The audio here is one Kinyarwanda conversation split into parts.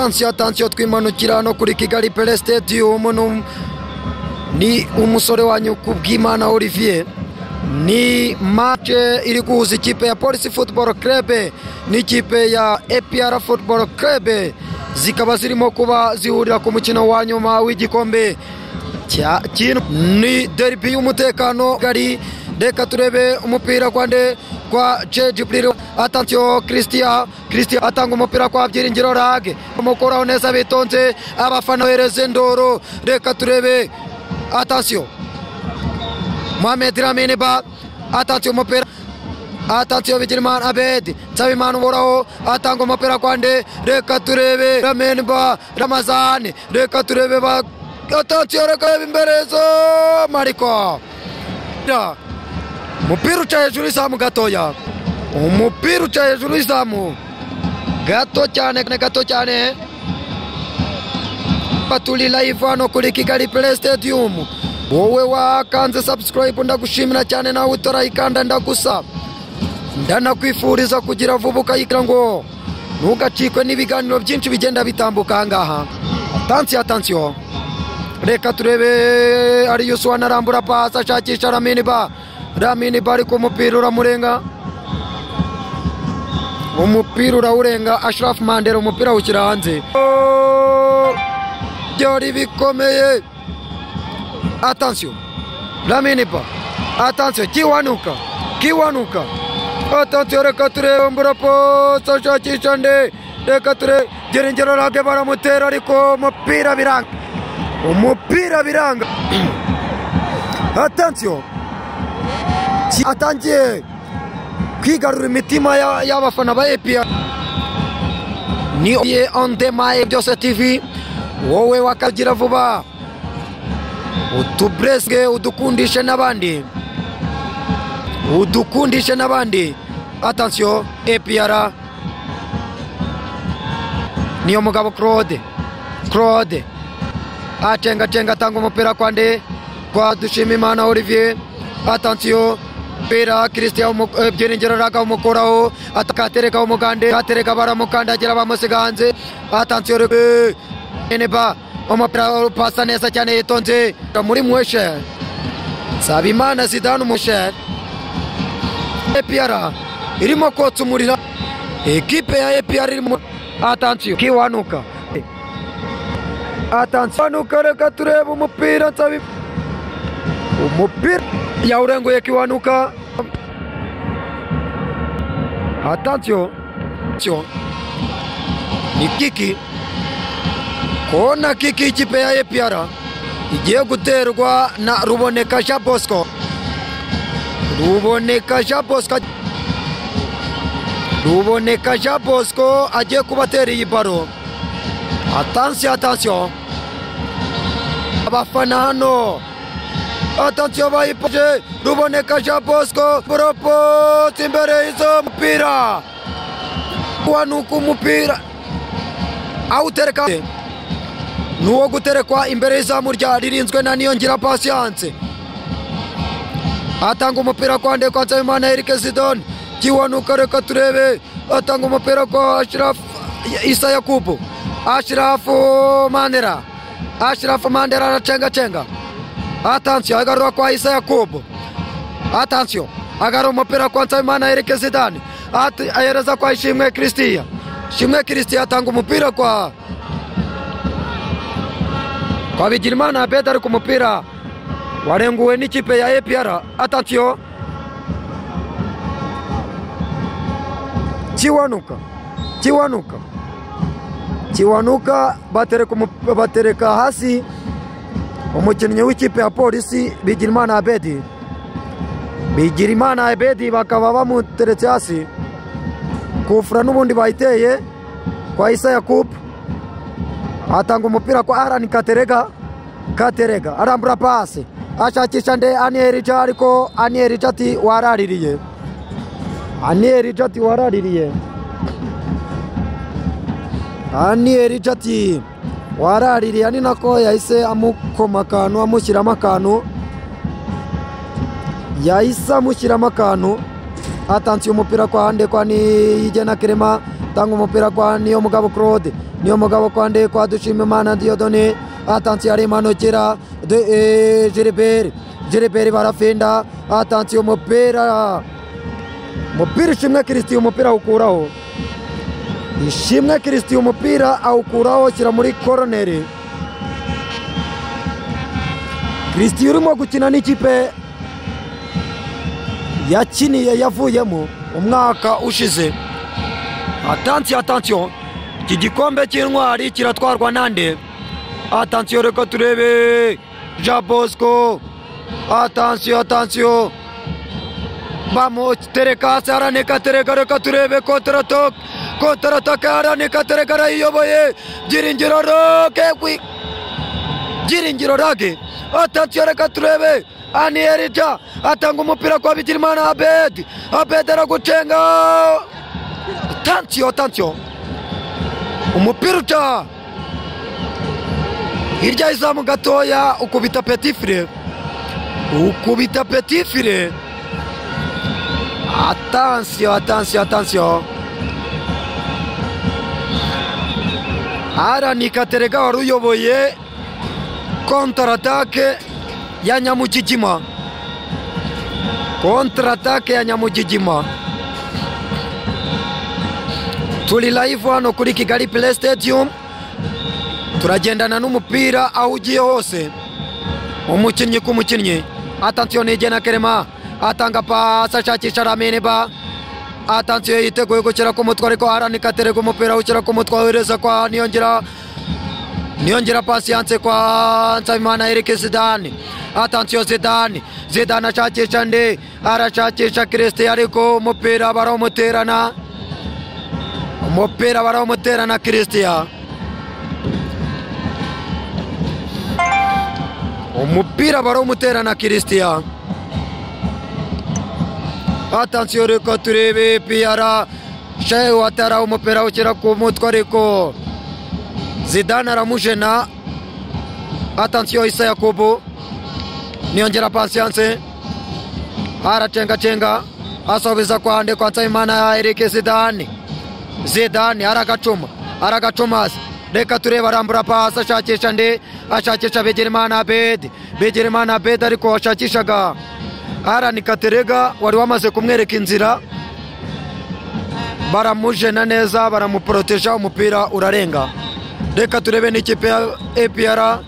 Attention twimanukira no kuri Kigali Pele Stadium ni umusore wanyu kubw'Imana Olivier. Ni match iri guhuza ikipe ya Police Football Club n'ikipe ya APR Football Club, zikaba zirimo kuba zihurira ku mukino wa nyuma w'igikombe ni derby y'umutekano gari. Reka turebe umupira kwa Jibril. Attention Christian atanga umupira kwa Byiringiro Rage, umukoraho neza bitonze abafana bereze ndoro. Reka turebe, attention Mohamed Lamine Ba, attention umupira, attention Bigirimana Abedi, Nsabimana uhoraho atanga umupira kwa nde. Reka turebe Lamine Ba, Ramazani, reka turebe ba, attention reka imberezo Mariko, umupira uca hejuru izamu gatoya, umupira uca hejuru izamu gato cyane. Batuli live hano kuri Kigali Pele Stadium. Wowe wakanze subscribe ndagushimira cyane, nawe utarayikanda ndagusaba ndanakwifuriza kugira vuba ukayikira ngo ntugacikwe n'ibiganiro byinshi bigenda bitambuka ngaha. Attention reka turebe Arius wanarambura pasi ashakisha Lamine Ba ariko umupira uramurenga, umupira urawurenga. Ashraf Mandela umupira ukira hanze, byari bikomeye. Attention Lamine Ba, attention Kiwanuka, attention reka turebe mburapo ashakisha nde. Reka turebe Byiringiro Rage baramutera ariko umupira biranga. Attention atangiye kwigarura imitima y'abafana ba APR. Ni on Demaye byose TV, wowe wakagira vuba utubresge udukundishe n'abandi. Attention APR, niyo mugabo Claude acenga atanga umupira kwa nde, kwa Dushimimana Olivier. Attention pera Christian Byiringiro Rage umukoraho atakatereka umugande, atereka baramukandagira bamusiga hanze. Attention Eneba umupira pasa neza cyane yitonze muri Mweshe Sabimana Zidane Mweshe. APR irimo kotsa umurira, ekipe ya APR irimo. Attention Kiwanuka, reka turebe umupira umupira yawurenguye Kiwanuka. Attention ni kiki, kona kiki ikipe ya APR igiye guterwa na Ruboneka Jean Bosco agiye kubatera iyi baro. Attention abafana hano, attention bayipoje Ruboneka Jean Bosco propose imbere y'izo mupira wanuka umupira awutereka, nuwo guterekwa imbere y'izamu ririnzwe na Niyongira Patience. Atanga umupira kwa nde, kwa Nsabimana Eric Zidane. Kiwanuka reka turebe, atanga umupira kwa Ashraf Isa Yakubu, Ashraf Mandela aracenga. Attention agarura kwa Isa Yakubu, attention agarura umupira kwa Nsabimana Eric Zidane, ahereza kwa Ishimwe Christian atanga umupira kwa Bigirimana Abedi, ariko umupira warenguwe n'ikipe ya APR. Attention Kiwanuka batereka hasi umukinnyi w'ikipe ya Polisi Bigirimana Abedi, bakaba bamuteretse hasi. Kufura n'ubundi bayiteye kwa Isa Yakubu, atanga umupira kwa Aran Katerega arambura pasi ashakisha nde Anierija, ariko Anierija ati waraririye, ni nako yahise amukoma akantu amushyiramo akantu. Attention umupira kwa hande kwa Niyigena Clement, tanga umupira kwa niyo mugabo Claude niyo mugabo kwande kwa Dushimimana Dieudonné attention ari manukira de Gilbert barafenda attention umupira Ishimwe Christian umupira awukuraho Ishimwe Christian umupira awukuraho shyira muri corner Christian urimo gukina n'ikipe yakiniye yavuyemo umwaka ushize attention iki gikombe cy'intwari kiratwarwa nande attention reka turebe Jean Bosco attention vamos tereka saraneka tereka reka turebe contre-attaque araneka tereka arayiyoboye Byiringiro Rage attention reka turebe Anierija atanga umupira kwa Bigirimana Abed aragucenga attention umupira uca hirya y'izamu gatoya ukubita petit frère attention aranika terega wari uyoboye contre-attaque ya Nyamugigima turi live hano kuri Kigali Play Stadium turagendana n'umupira aho ugiye hose umukinnyi ku mukinnyi attention nigena Kerema atanga pasi ashakisha Lamine Ba attention yiteguye gukira ku mutwe ariko aranika terega umupira ukira ku mutwe ahereza kwa Niyongira Patience kwa Nsabimana Eric Zidane attention Zidane ashakisha nde arashakisha Christian ariko umupira barawumuterana Christian umupira barawumuterana Christian attention reka turebe Piara Shehu atara umupira ukira ku mutwe ariko Zidane aramujena attention Issa Yakubu Niyongira Patience aracenga asubiza kwa Nsabimana Eric Zidane aragacuma reka tureba arambura pasi ashakisha Bigirimana Abed ariko washakishaga aranika terega wari wamaze kumwereka inzira baramujena neza baramuproteja umupira urarenga reka turebe n'ikipe ya APR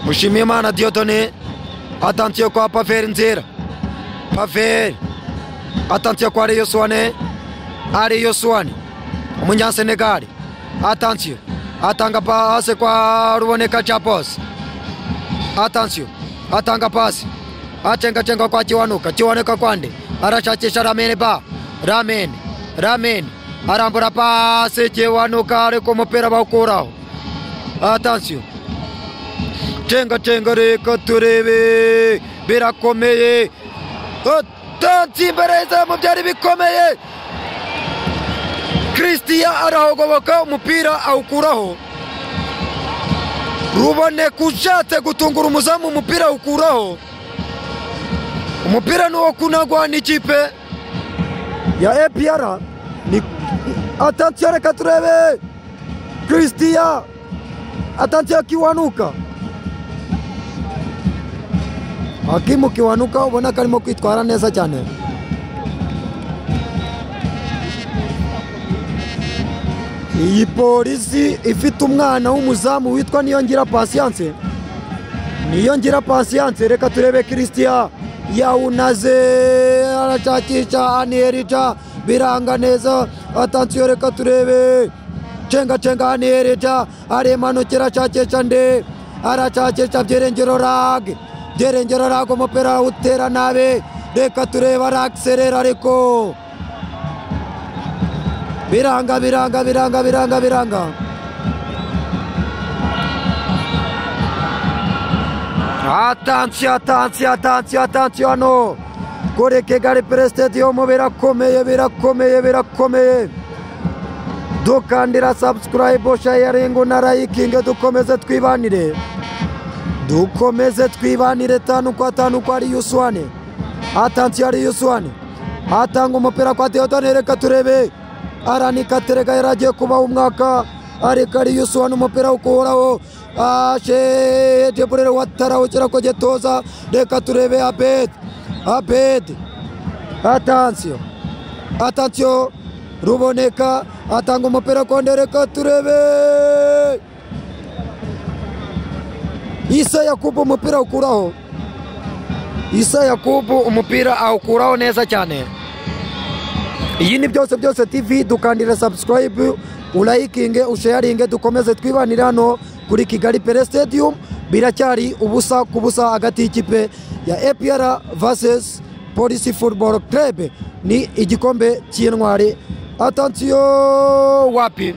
Mushimiyimana Dieudonné attention kwa Pavel Nzira attention kwa Ariyo Suwane umunyasenegali attention atanga pasi kwa Ruboneka Chapos attention atanga pasi acenga kwa Kiwanuka kwande arashakisha Lamine arambura pasi Kiwanuka ariko umupira bawukuraho attention cenga reka turebe birakomeye attention imbere y'izamu byari bikomeye Christian arahogoboka umupira awukuraho Ruboneka ushatse gutungura umuzamu umupira awukuraho umupira nuwo kunagwa n'ikipe ya APR ni attention reka turebe Christian attention Kiwanuka Hakimu Kiwanuka ubona ko arimo kwitwara neza cyane iyi polisi ifite umwana w'umuzamu witwa Niyongira Patience reka turebe Christian yawunaze arashakisha Anierija biranga neza attention reka turebe cenga Anierija aremanukira ashakisha nde arashakisha Byiringiro Rage umupira utera nabi reka turebe arakserera ariko biranga attention no kuri Kigali Play Stadium birakomeye dukandira subscribe sharing na like dukomeze twibanire 5 kwa 5 kwa Ariyo Suwane attention Ariyo Suwane atanga umupira kwa Theodone reka turebe Arani Katerega yaragiye kuba umwaka ariko ari Yusufu n'umupira ukuraho ashe Jibril Watara ukira ko getoza reka turebe Abed attention Ruboneka atanga umupira konde reka turebe Isa Yakubu umupira ukuraho Isa Yakubu umupira awukuraho neza cyane. Iyi ni byose TV dukandira subscribe ulayikinge usharinge dukomeze twibanira hano kuri Kigali Pele Stadium biracyari ubusa kubusa hagati y'ikipe ya APR versus Police Football Club ni igikombe cy'intwari attention wapi